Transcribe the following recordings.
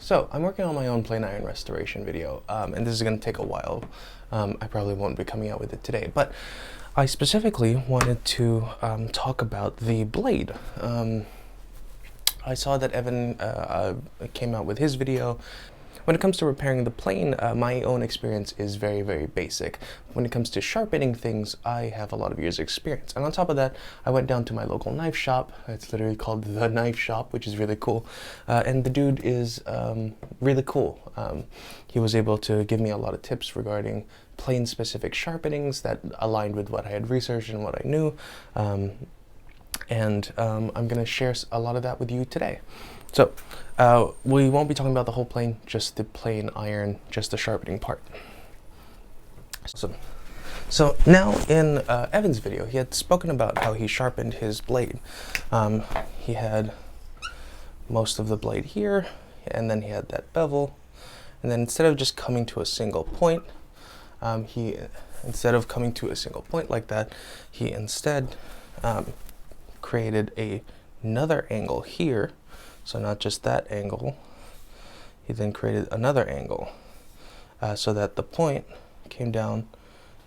So I'm working on my own plane iron restoration video, and this is going to take a while. I probably won't be coming out with it today, but I specifically wanted to talk about the blade. I saw that Evan came out with his video. When it comes to repairing the plane, my own experience is very, very basic. When it comes to sharpening things, I have a lot of years of experience. And on top of that, I went down to my local knife shop. It's literally called The Knife Shop, which is really cool. And the dude is really cool. He was able to give me a lot of tips regarding plane-specific sharpenings that aligned with what I had researched and what I knew. I'm going to share a lot of that with you today. So we won't be talking about the whole plane, just the plane iron, just the sharpening part. So now in Evan's video, he had spoken about how he sharpened his blade. He had most of the blade here, and then he had that bevel. And then instead of just coming to a single point, instead of coming to a single point like that, he instead created another angle here. So not just that angle, he then created another angle so that the point came down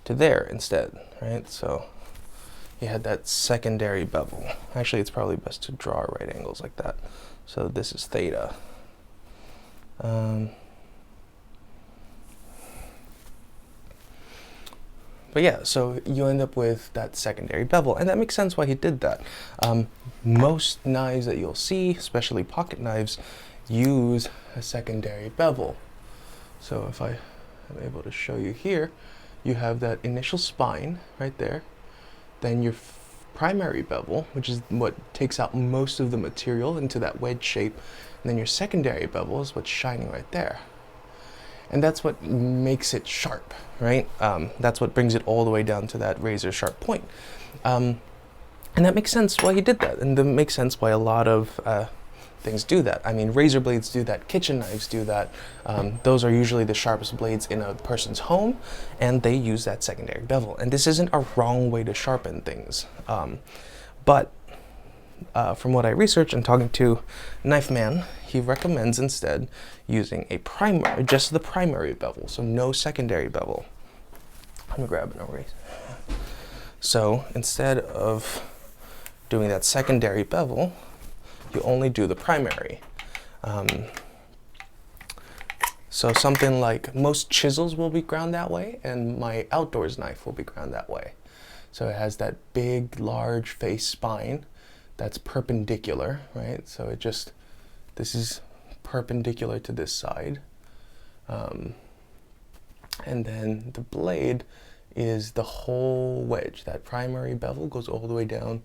to there instead, right? So he had that secondary bevel. Actually, it's probably best to draw right angles like that. So this is theta. But yeah, so you end up with that secondary bevel, and that makes sense why he did that. Most knives that you'll see, especially pocket knives, use a secondary bevel. So if I am able to show you here, you have that initial spine right there, then your primary bevel, which is what takes out most of the material into that wedge shape, and then your secondary bevel is what's shining right there. And that's what makes it sharp, right? That's what brings it all the way down to that razor sharp point. And that makes sense why he did that. And that makes sense why a lot of things do that. I mean, razor blades do that, kitchen knives do that. Those are usually the sharpest blades in a person's home, and they use that secondary bevel. And this isn't a wrong way to sharpen things. But from what I researched and talking to Knife Man, he recommends instead using a primary, just the primary bevel, so no secondary bevel. Let me grab an erase. So instead of doing that secondary bevel, you only do the primary. So something like most chisels will be ground that way, and my outdoors knife will be ground that way. So it has that big, large face spine that's perpendicular, right? So this is perpendicular to this side. And then the blade is the whole wedge. That primary bevel goes all the way down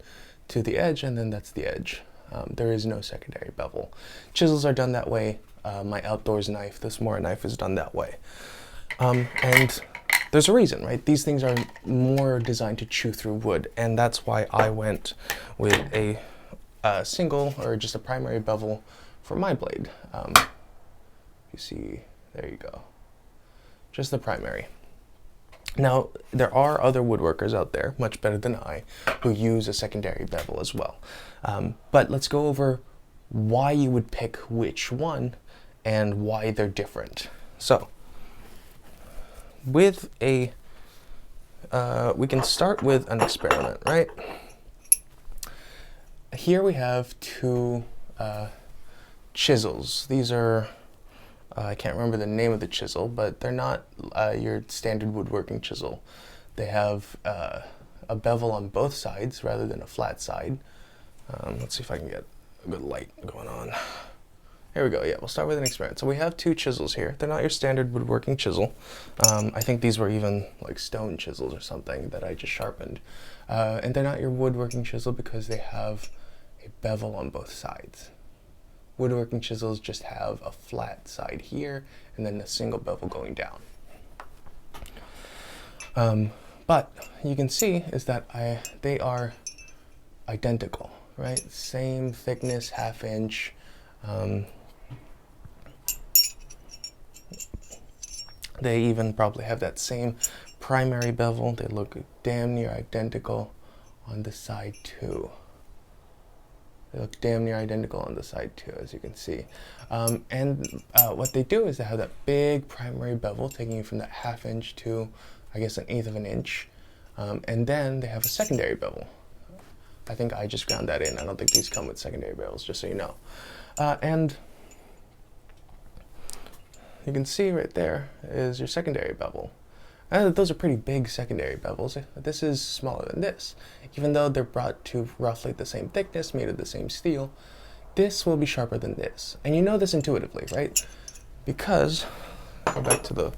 to the edge, and then that's the edge. There is no secondary bevel. Chisels are done that way. My outdoors knife, the Smora knife, is done that way. And there's a reason, right? These things are more designed to chew through wood, and that's why I went with a single or just a primary bevel for my blade. You see, there you go. Just the primary. Now, there are other woodworkers out there, much better than I, who use a secondary bevel as well. But let's go over why you would pick which one and why they're different. So, with we can start with an experiment, right? Here we have two chisels. These are, I can't remember the name of the chisel, but they're not your standard woodworking chisel. They have a bevel on both sides rather than a flat side. Let's see if I can get a good light going on. Here we go. Yeah, we'll start with an experiment. So we have two chisels here. They're not your standard woodworking chisel. I think these were even like stone chisels or something that I just sharpened. And they're not your woodworking chisel because they have a bevel on both sides. Woodworking chisels just have a flat side here and then a single bevel going down. But you can see is that they are identical, right? Same thickness, 1/2 inch. They even probably have that same primary bevel. They look damn near identical on the side too. They look damn near identical on the side too, as you can see. What they do is they have that big primary bevel taking you from that 1/2 inch to, I guess, 1/8 of an inch. And then they have a secondary bevel. I think I just ground that in. I don't think these come with secondary bevels, just so you know. And you can see right there is your secondary bevel. Those are pretty big secondary bevels. This is smaller than this. Even though they're brought to roughly the same thickness, made of the same steel, this will be sharper than this. And you know this intuitively, right? Because, go back to the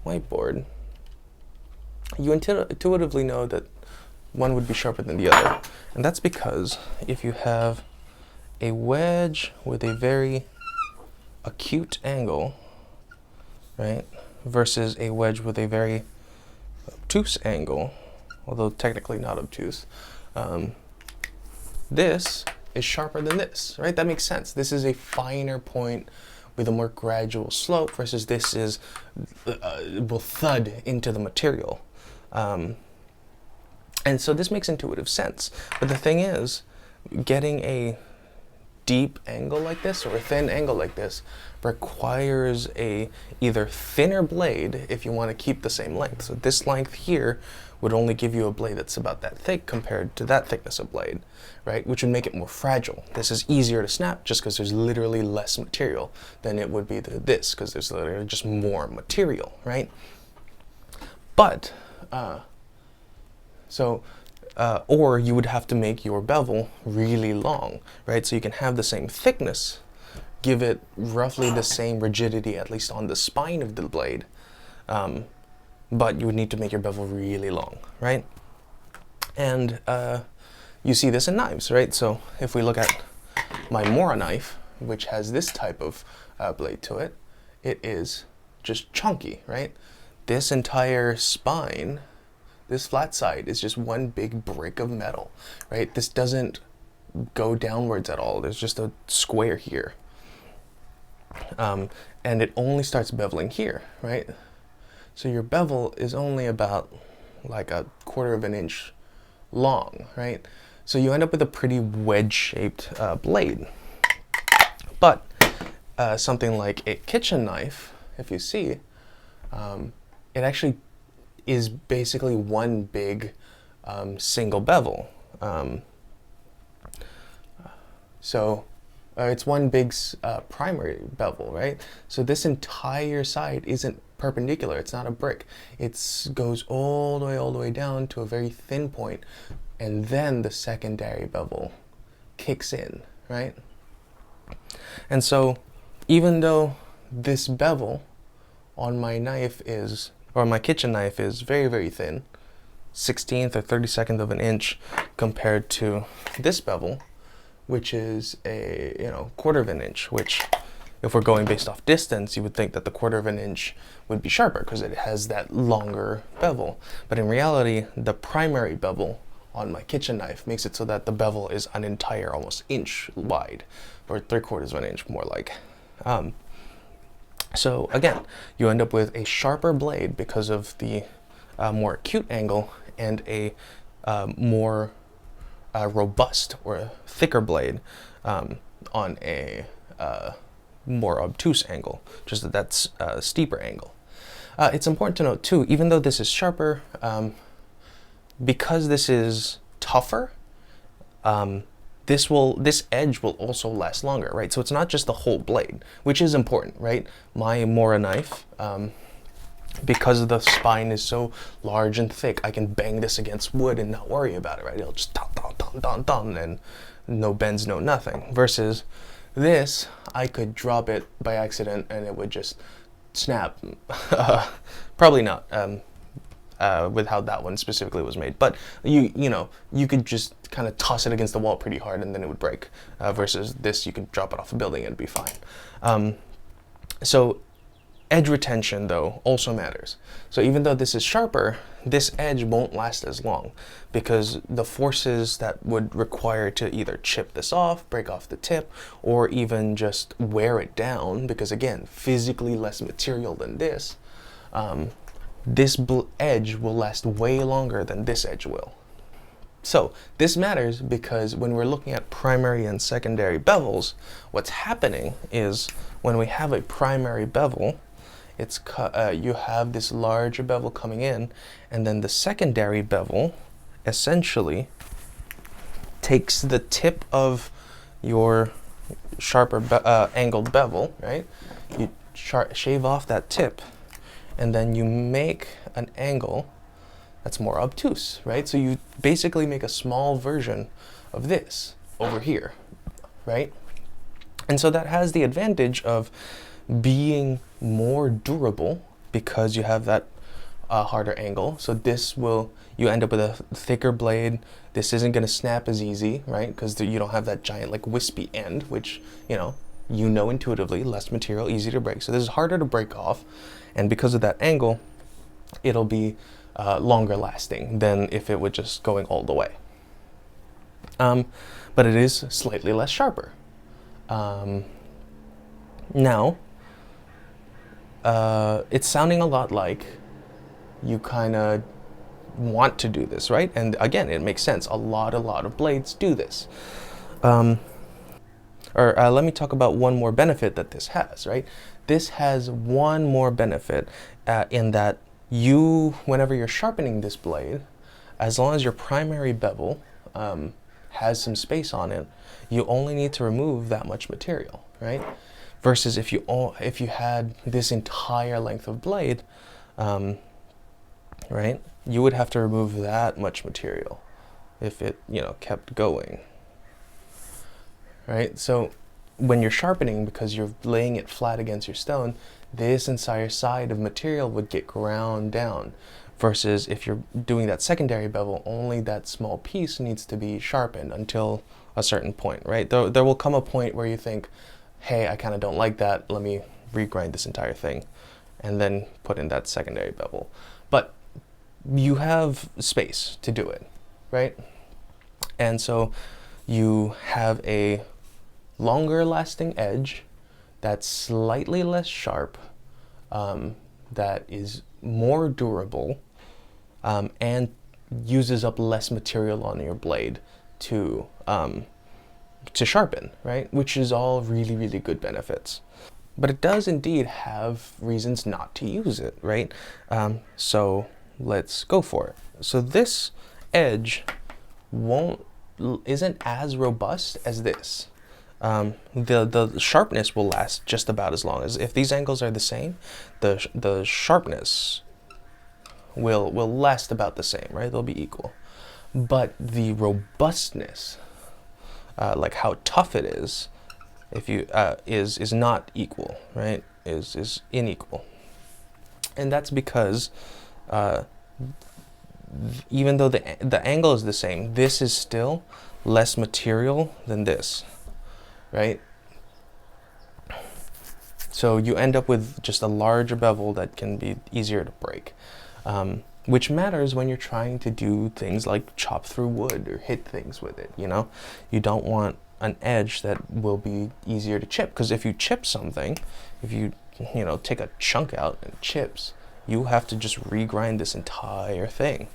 whiteboard, you intuitively know that one would be sharper than the other. And that's because if you have a wedge with a very acute angle, right, versus a wedge with a very obtuse angle, although technically not obtuse, this is sharper than this, right? That makes sense. This is a finer point with a more gradual slope versus this is will thud into the material. And so this makes intuitive sense. But the thing is, getting a deep angle like this or a thin angle like this requires a either thinner blade if you want to keep the same length. So this length here would only give you a blade that's about that thick compared to that thickness of blade, right? Which would make it more fragile. This is easier to snap just because there's literally less material than it would be to this because there's literally just more material, right? But, or you would have to make your bevel really long, right? So you can have the same thickness, give it roughly the same rigidity, at least on the spine of the blade, but you would need to make your bevel really long, right? And you see this in knives, right? So if we look at my Mora knife, which has this type of blade to it, it is just chunky, right? This entire spine, this flat side, is just one big brick of metal, right? This doesn't go downwards at all. There's just a square here. And it only starts beveling here, right? So your bevel is only about like 1/4 of an inch long, right? So you end up with a pretty wedge-shaped blade. But something like a kitchen knife, if you see, it actually is basically one big single bevel. It's one big primary bevel, right? So this entire side isn't perpendicular. It's not a brick. It goes all the way down to a very thin point, and then the secondary bevel kicks in, right? And so even though this bevel on my knife is, or my kitchen knife is very, very thin, 1/16 or 32nd of an inch compared to this bevel, which is a 1/4 of an inch, which if we're going based off distance, you would think that the 1/4 of an inch would be sharper because it has that longer bevel. But in reality, the primary bevel on my kitchen knife makes it so that the bevel is an entire almost inch wide, or 3/4 of an inch more like. So again, you end up with a sharper blade because of the more acute angle and a more robust or thicker blade on a more obtuse angle, just that that's a steeper angle. It's important to note too, even though this is sharper, because this is tougher, this edge will also last longer, right? So it's not just the whole blade, which is important, right? My Mora knife, because the spine is so large and thick, I can bang this against wood and not worry about it, right? It'll just dun, and no bends, no nothing. Versus this, I could drop it by accident and it would just snap. Probably not. With how that one specifically was made, but you could just kind of toss it against the wall pretty hard and then it would break. Versus this, you could drop it off a building and it'd be fine. So edge retention though also matters. So even though this is sharper, this edge won't last as long because the forces that would require to either chip this off, break off the tip, or even just wear it down, because again, physically less material than this, this edge will last way longer than this edge will. So this matters because when we're looking at primary and secondary bevels, what's happening is when we have a primary bevel, you have this larger bevel coming in, and then the secondary bevel essentially takes the tip of your sharper angled bevel, right? You shave off that tip, and then you make an angle that's more obtuse, right? So you basically make a small version of this over here, right? And so that has the advantage of being more durable because you have that harder angle. So you end up with a thicker blade. This isn't going to snap as easy, right? Because you don't have that giant like wispy end, which, you know intuitively, less material, easy to break. So this is harder to break off. And because of that angle, it'll be longer lasting than if it were just going all the way. But it is slightly less sharper. Now, it's sounding a lot like you kind of want to do this, right? And again, it makes sense. A lot of blades do this. Let me talk about one more benefit that this has, right? This has one more benefit in that whenever you're sharpening this blade, as long as your primary bevel has some space on it, you only need to remove that much material, right? Versus if you had this entire length of blade, right, you would have to remove that much material if it, kept going, right? So when you're sharpening, because you're laying it flat against your stone, this entire side of material would get ground down. Versus if you're doing that secondary bevel, only that small piece needs to be sharpened until a certain point, right? There will come a point where you think, hey, I kind of don't like that, let me regrind this entire thing, and then put in that secondary bevel. But you have space to do it, right? And so you have a longer lasting edge that's slightly less sharp, that is more durable, and uses up less material on your blade to sharpen, right? Which is all really, really good benefits. But it does indeed have reasons not to use it, right? So let's go for it. So this edge isn't as robust as this. The sharpness will last just about as long as, if these angles are the same, the sharpness will last about the same, right? They'll be equal. But the robustness, like how tough it is, is not equal, right? Is unequal. And that's because even though the angle is the same, this is still less material than this, right? So you end up with just a larger bevel that can be easier to break, which matters when you're trying to do things like chop through wood or hit things with it, You don't want an edge that will be easier to chip, because if you chip something, if you take a chunk out and chips, you have to just regrind this entire thing,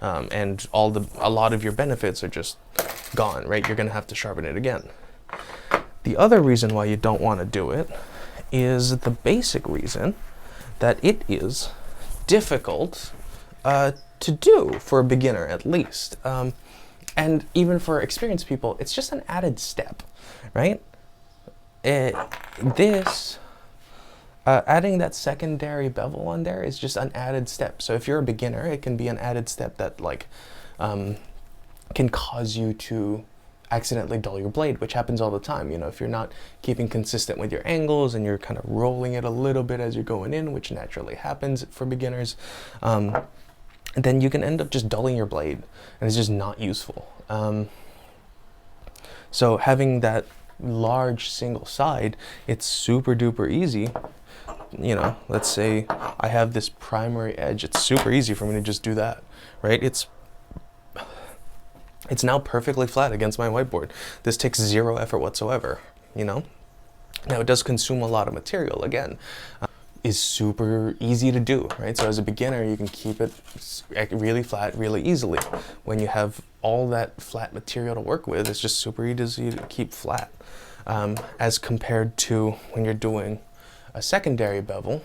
and a lot of your benefits are just gone, right? You're gonna have to sharpen it again. The other reason why you don't want to do it is the basic reason that it is difficult to do for a beginner, at least. And even for experienced people, it's just an added step, right? Adding that secondary bevel on there is just an added step. So if you're a beginner, it can be an added step that can cause you to accidentally dull your blade, which happens all the time. If you're not keeping consistent with your angles and you're kind of rolling it a little bit as you're going in, which naturally happens for beginners, then you can end up just dulling your blade, and it's just not useful. So having that large single side, it's super duper easy. Let's say I have this primary edge, it's super easy for me to just do that, right? It's now perfectly flat against my whiteboard. This takes zero effort whatsoever, Now it does consume a lot of material again. is super easy to do, right? So as a beginner, you can keep it really flat really easily. When you have all that flat material to work with, it's just super easy to keep flat. As compared to when you're doing a secondary bevel,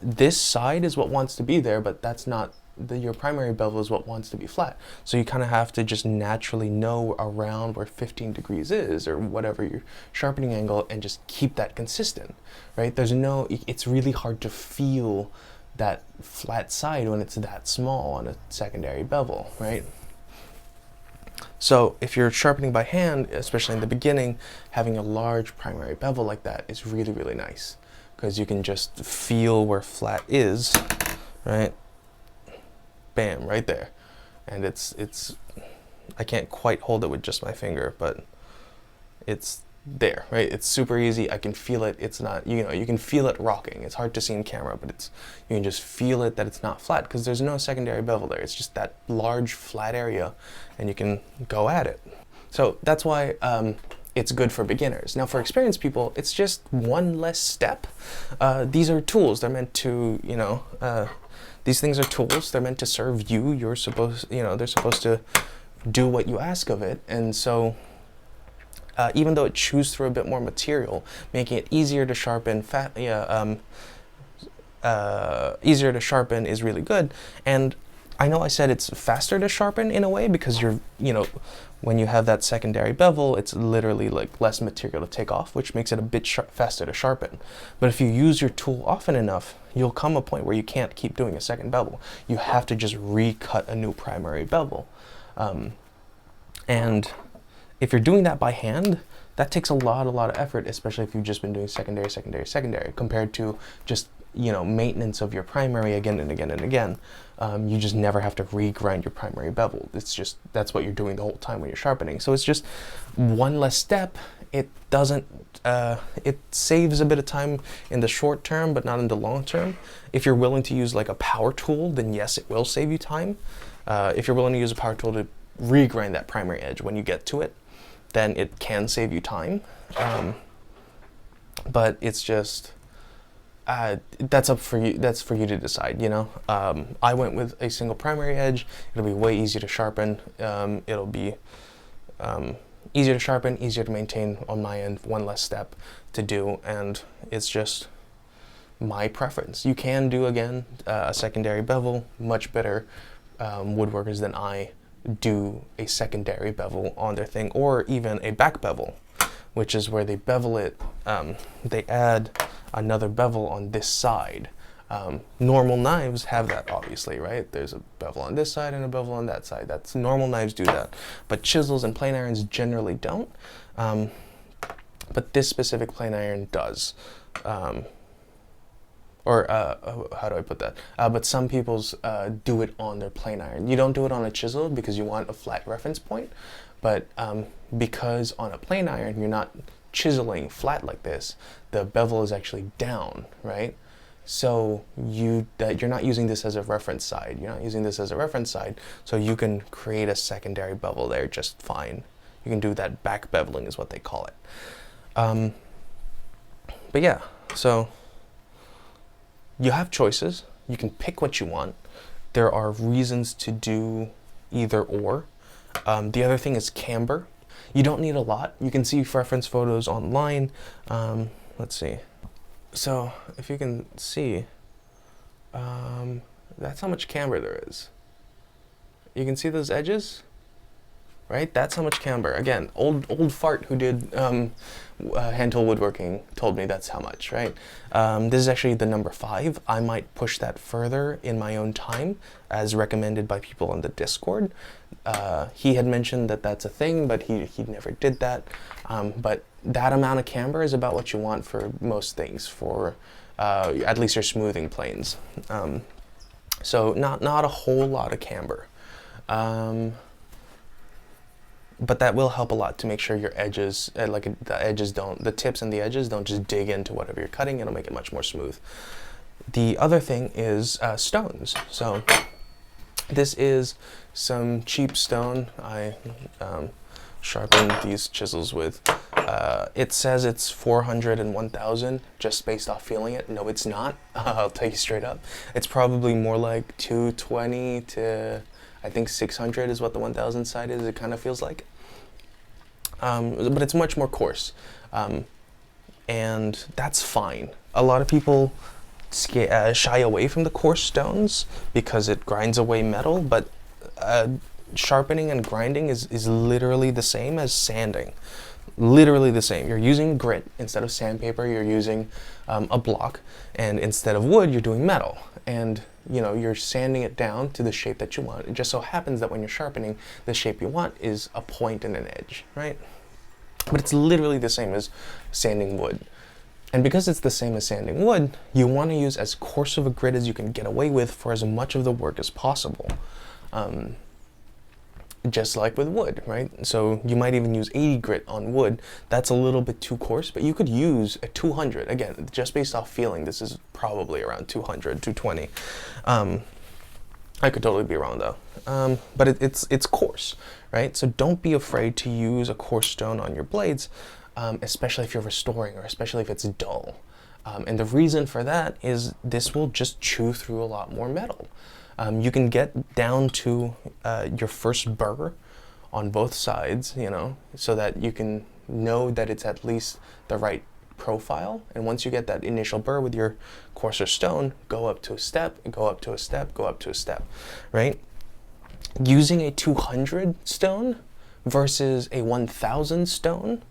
this side is what wants to be there, but that's not your primary bevel is what wants to be flat. So you kind of have to just naturally know around where 15 degrees is or whatever your sharpening angle and just keep that consistent, right? It's really hard to feel that flat side when it's that small on a secondary bevel, right? So if you're sharpening by hand, especially in the beginning, having a large primary bevel like that is really, really nice because you can just feel where flat is, right? Bam, right there. And it's I can't quite hold it with just my finger, but it's there, right? It's super easy. I can feel it. It's not, you can feel it rocking. It's hard to see in camera, but you can just feel it that it's not flat because there's no secondary bevel there. It's just that large flat area and you can go at it. So that's why it's good for beginners. Now for experienced people, it's just one less step. These are tools. They're meant to, these things are tools. They're meant to serve you. They're supposed to do what you ask of it. And so even though it chews through a bit more material, making it easier to sharpen, easier to sharpen is really good. And I know I said it's faster to sharpen in a way because when you have that secondary bevel, it's literally like less material to take off, which makes it a bit faster to sharpen. But if you use your tool often enough, you'll come a point where you can't keep doing a second bevel. You have to just recut a new primary bevel. And if you're doing that by hand, that takes a lot of effort, especially if you've just been doing secondary, compared to just, maintenance of your primary again and again and again. You just never have to regrind your primary bevel. That's what you're doing the whole time when you're sharpening. So it's just one less step. It saves a bit of time in the short term, but not in the long term. If you're willing to use like a power tool, then yes, it will save you time. If you're willing to use a power tool to regrind that primary edge when you get to it, then it can save you time. But it's just, that's up for you. That's for you to decide, I went with a single primary edge. It'll be way easier to sharpen. It'll be easier to sharpen, easier to maintain on my end, one less step to do, and it's just my preference. You can do, again, a secondary bevel. Much better woodworkers than I do a secondary bevel on their thing, or even a back bevel, which is where they bevel it, they add another bevel on this side. Normal knives have that, obviously, right? There's a bevel on this side and a bevel on that side. That's normal knives do that, but chisels and plane irons generally don't. But this specific plane iron does. How do I put that? But some people's do it on their plane iron. You don't do it on a chisel because you want a flat reference point, but because on a plane iron you're not chiseling flat like this, the bevel is actually down, right? So you're not using this as a reference side. You're not using this as a reference side, so you can create a secondary bevel there just fine. You can do that back beveling is what they call it. But yeah, so you have choices. You can pick what you want. There are reasons to do either or. The other thing is camber. You don't need a lot. You can see reference photos online. Let's see. So if you can see, that's how much camber there is. You can see those edges, right? That's how much camber. Again, old fart who did hand tool woodworking told me that's how much, right? This is actually the number 5. I might push that further in my own time, as recommended by people on the Discord. He had mentioned that that's a thing, but he never did that. But that amount of camber is about what you want for most things, for at least your smoothing planes. So not a whole lot of camber. But that will help a lot to make sure your edges, the tips and the edges don't just dig into whatever you're cutting. It'll make it much more smooth. The other thing is stones. So this is some cheap stone. I sharpen these chisels with. It says it's 400 and 1000 just based off feeling it. No, it's not. I'll tell you straight up. It's probably more like 220 to, I think 600 is what the 1000 side is. It kind of feels like. But it's much more coarse. And that's fine. A lot of people shy away from the coarse stones because it grinds away metal, but sharpening and grinding is literally the same as sanding. Literally the same. You're using grit instead of sandpaper. You're using a block, and instead of wood, you're doing metal. And you're sanding it down to the shape that you want. It just so happens that when you're sharpening, the shape you want is a point and an edge, right? But it's literally the same as sanding wood. And because it's the same as sanding wood, you want to use as coarse of a grit as you can get away with for as much of the work as possible. Just like with wood, right? So you might even use 80 grit on wood. That's a little bit too coarse, but you could use a 200. Again, just based off feeling, this is probably around 200, 220. I could totally be wrong though. But it's coarse, right? So don't be afraid to use a coarse stone on your blades, especially if you're restoring or especially if it's dull. And the reason for that is this will just chew through a lot more metal. You can get down to your first burr on both sides, so that you can know that it's at least the right profile. And once you get that initial burr with your coarser stone, go up to a step, go up to a step, go up to a step, right? Using a 200 stone versus a 1000 stone,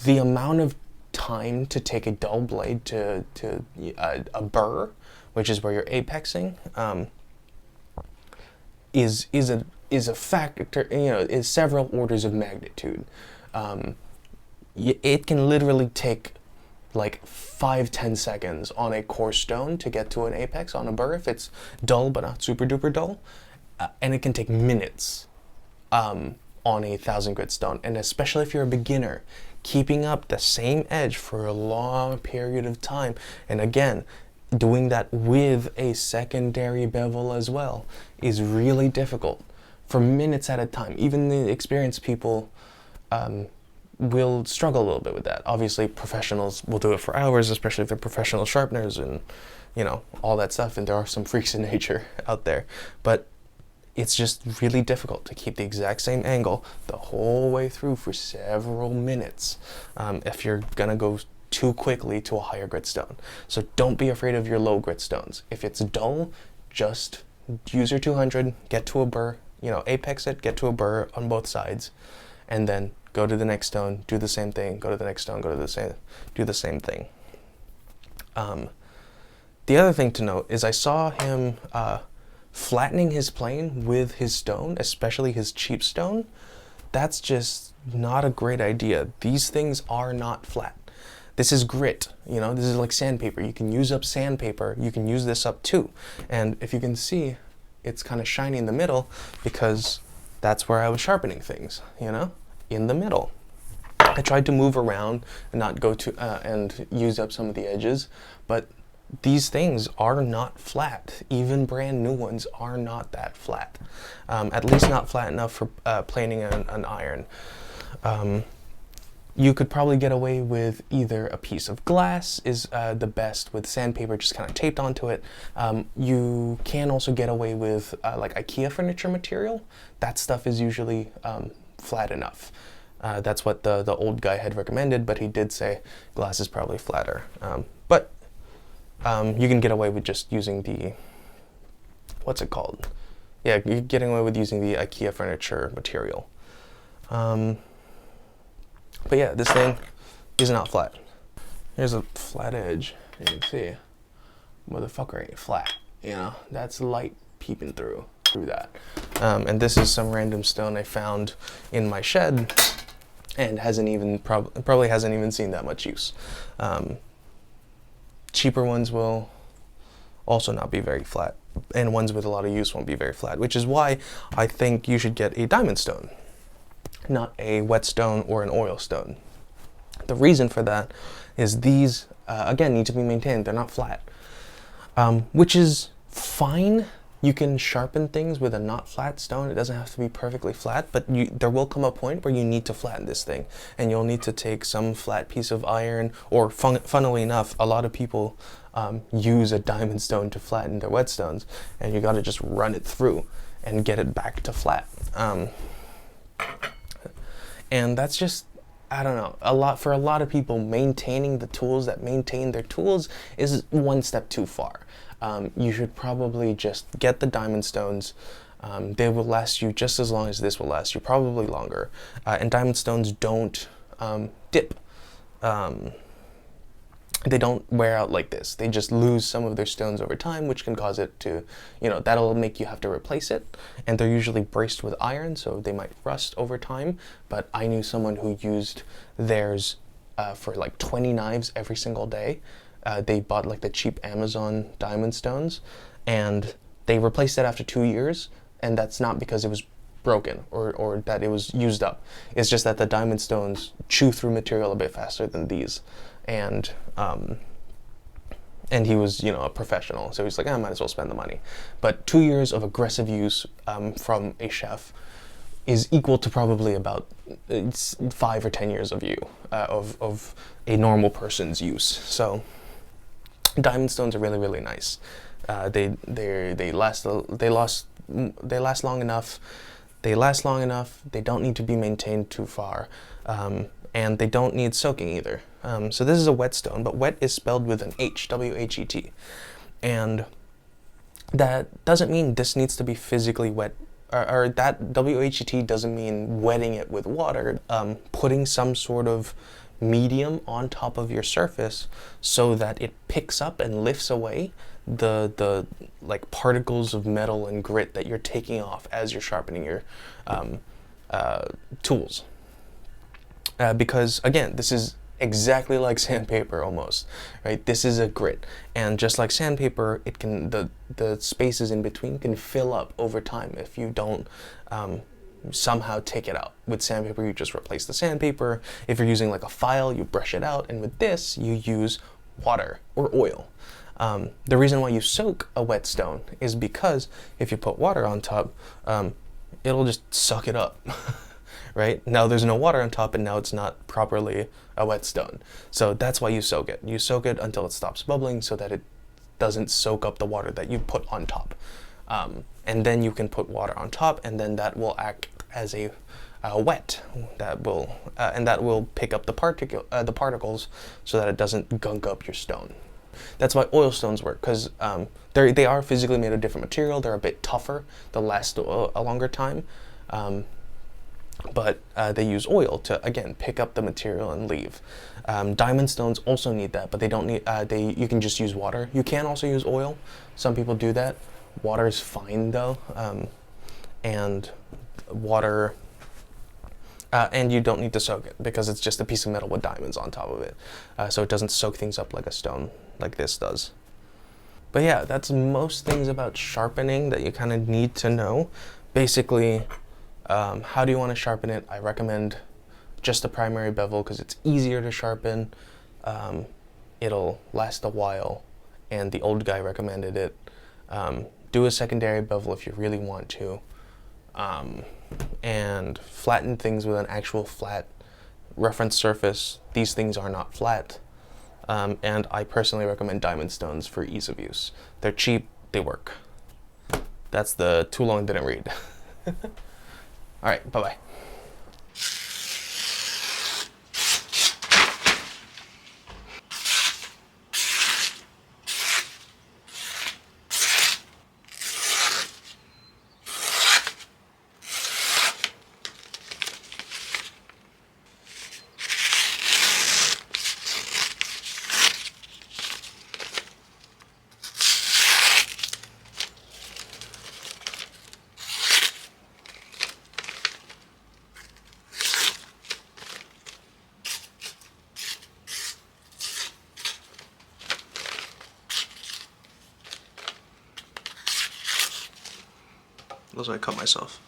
the amount of time to take a dull blade to a burr, which is where you're apexing, is a factor, is several orders of magnitude. It can literally take like 5-10 seconds on a coarse stone to get to an apex on a burr if it's dull but not super duper dull, and it can take minutes on a 1000 grit stone. And especially if you're a beginner, keeping up the same edge for a long period of time, and again, doing that with a secondary bevel as well, is really difficult for minutes at a time. Even the experienced people will struggle a little bit with that. Obviously, professionals will do it for hours, especially if they're professional sharpeners and all that stuff, and there are some freaks in nature out there. But it's just really difficult to keep the exact same angle the whole way through for several minutes if you're gonna go too quickly to a higher grit stone. So don't be afraid of your low grit stones. If it's dull, just use your 200, get to a burr, apex it, get to a burr on both sides, and then go to the next stone, do the same thing, go to the next stone, do the same thing. The other thing to note is I saw him flattening his plane with his stone, especially his cheap stone. That's just not a great idea. These things are not flat. This is grit, this is like sandpaper. You can use up sandpaper, you can use this up too. And if you can see, it's kind of shiny in the middle because that's where I was sharpening things, in the middle. I tried to move around and not go to, and use up some of the edges, but these things are not flat. Even brand new ones are not that flat. At least not flat enough for planing an iron. You could probably get away with either a piece of glass is the best with sandpaper just kind of taped onto it. You can also get away with like IKEA furniture material. That stuff is usually flat enough. That's what the old guy had recommended, but he did say glass is probably flatter. But you can get away with just using the, what's it called? Yeah, you're getting away with using the IKEA furniture material. But yeah, this thing is not flat. Here's a flat edge. You can see, motherfucker ain't flat. That's light peeping through that. And this is some random stone I found in my shed, and hasn't even probably hasn't even seen that much use. Cheaper ones will also not be very flat, and ones with a lot of use won't be very flat, which is why I think you should get a diamond stone, not a whetstone or an oil stone. The reason for that is these, again, need to be maintained. They're not flat, which is fine You can sharpen things with a not flat stone. It doesn't have to be perfectly flat, but there will come a point where you need to flatten this thing, and you'll need to take some flat piece of iron, or funnily enough, a lot of people use a diamond stone to flatten their whetstones, and you got to just run it through and get it back to flat. And that's just, I don't know, for a lot of people, maintaining the tools that maintain their tools is one step too far. You should probably just get the diamond stones. They will last you just as long as this will last you, probably longer. And diamond stones don't dip. They don't wear out like this. They just lose some of their stones over time, which can cause it to, that'll make you have to replace it. And they're usually braced with iron, so they might rust over time. But I knew someone who used theirs for like 20 knives every single day. They bought like the cheap Amazon diamond stones, and they replaced it after 2 years. And that's not because it was broken or that it was used up. It's just that the diamond stones chew through material a bit faster than these. And he was, a professional, so he's like, I might as well spend the money. But 2 years of aggressive use from a chef is equal to probably about 5 or 10 years of of a normal person's use. So diamond stones are really, really nice. They last long enough. They last long enough. They don't need to be maintained too far. And they don't need soaking either. So this is a whetstone, but wet is spelled with an H, W-H-E-T. And that doesn't mean this needs to be physically wet, or that W-H-E-T doesn't mean wetting it with water. Putting some sort of medium on top of your surface so that it picks up and lifts away the like particles of metal and grit that you're taking off as you're sharpening your tools. Because again, this is exactly like sandpaper almost, right? This is a grit, and just like sandpaper, it can the spaces in between can fill up over time if you don't somehow take it out. With sandpaper, you just replace the sandpaper. If you're using like a file, you brush it out, and with this, you use water or oil. The reason why you soak a whetstone is because if you put water on top, it'll just suck it up. Right? Now there's no water on top, and now it's not properly a whetstone. So that's why you soak it. You soak it until it stops bubbling so that it doesn't soak up the water that you put on top. And then you can put water on top, and then that will act as a wet that will pick up the particles so that it doesn't gunk up your stone. That's why oil stones work, because they are physically made of different material. They're a bit tougher. They'll last a longer time. But they use oil to, again, pick up the material and leave. Diamond stones also need that, but they don't need, you can just use water. You can also use oil. Some people do that. Water is fine though. And water, and you don't need to soak it because it's just a piece of metal with diamonds on top of it. So it doesn't soak things up like a stone like this does. But yeah, that's most things about sharpening that you kind of need to know. Basically, how do you want to sharpen it? I recommend just the primary bevel because it's easier to sharpen. It'll last a while, and the old guy recommended it. Do a secondary bevel if you really want to, and flatten things with an actual flat reference surface. These things are not flat, and I personally recommend diamond stones for ease of use. They're cheap, they work. That's the too long didn't read. All right, bye-bye. That's why I cut myself.